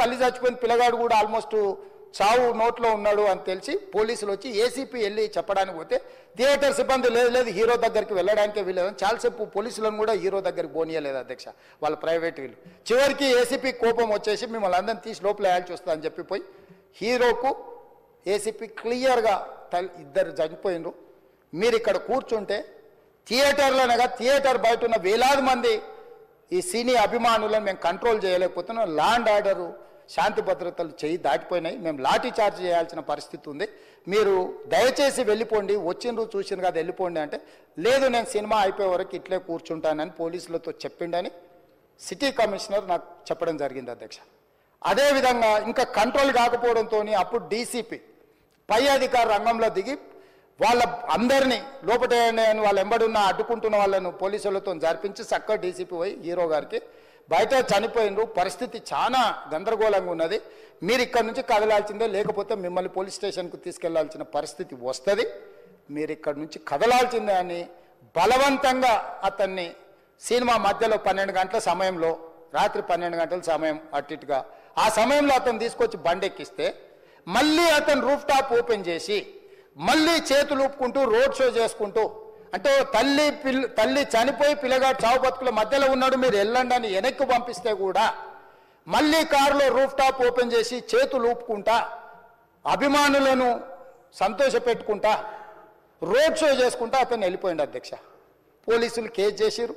తల్లి చచ్చిపోయిన పిల్లగాడు కూడా ఆల్మోస్ట్ చావు నోట్లో ఉన్నాడు అని తెలిసి పోలీసులు వచ్చి ఏసీపీ వెళ్ళి చెప్పడానికి పోతే థియేటర్ సిబ్బంది లేదు హీరో దగ్గరికి వెళ్ళడానికే వీళ్ళదని చాలాసేపు పోలీసులను కూడా హీరో దగ్గరికి పోనీయలేదు అధ్యక్ష, వాళ్ళ ప్రైవేట్ వీళ్ళు. చివరికి ఏసీపీ కోపం వచ్చేసి మిమ్మల్ని అందరిని తీసి లోపల వేయాల్సి వస్తుంది అని చెప్పిపోయి హీరోకు ఏసీపీ క్లియర్గా ఇద్దరు చనిపోయినరు, మీరు ఇక్కడ కూర్చుంటే థియేటర్లోనగా థియేటర్ బయట ఉన్న వేలాది మంది ఈ సినీ అభిమానులను మేము కంట్రోల్ చేయలేకపోతున్నాం, లా అండ్ ఆర్డరు శాంతి భద్రతలు చేయి దాటిపోయినాయి, మేము లాఠీ చార్జ్ చేయాల్సిన పరిస్థితి ఉంది, మీరు దయచేసి వెళ్ళిపోండి, వచ్చిండ్రు చూసిండ్రు కదా వెళ్ళిపోండి అంటే లేదు నేను సినిమా అయిపోయే వరకు ఇట్లే కూర్చుంటానని పోలీసులతో చెప్పిండని సిటీ కమిషనర్ నాకు చెప్పడం జరిగింది అధ్యక్ష. అదేవిధంగా ఇంకా కంట్రోల్ కాకపోవడంతో అప్పుడు డీసీపీ పై అధికార రంగంలో దిగి వాళ్ళ అందరినీ లోపట వాళ్ళు ఎంబడున్న అడ్డుకుంటున్న వాళ్ళను పోలీసులతో జరిపించి చక్కగా డీసీపీ పోయి హీరో గారికి బయట చనిపోయినరు, పరిస్థితి చాలా గందరగోళంగా ఉన్నది, మీరు ఇక్కడ నుంచి కదలాల్సిందే లేకపోతే మిమ్మల్ని పోలీస్ స్టేషన్కు తీసుకెళ్లాల్సిన పరిస్థితి వస్తుంది, మీరు ఇక్కడ నుంచి కదలాల్సిందే అని బలవంతంగా అతన్ని సినిమా మధ్యలో 12 గంటల సమయంలో రాత్రి 12 గంటల సమయం అట్టిట్టుగా ఆ సమయంలో అతను తీసుకొచ్చి బండెక్కిస్తే మళ్ళీ అతను రూఫ్ టాప్ ఓపెన్ చేసి మళ్ళీ చేతులు ఊపుకుంటూ రోడ్ షో చేసుకుంటూ అంటే తల్లి చనిపోయి పిల్లగాడు చావు బతుకుల మధ్యలో ఉన్నాడు మీరు వెళ్ళండి అని వెనక్కి పంపిస్తే కూడా మళ్ళీ కారులో రూఫ్ టాప్ ఓపెన్ చేసి చేతులు ఊపుకుంటా అభిమానులను సంతోషపెట్టుకుంటా రోడ్ షో చేసుకుంటా అతను వెళ్ళిపోయింది అధ్యక్ష. పోలీసులు కేసు చేసిరు,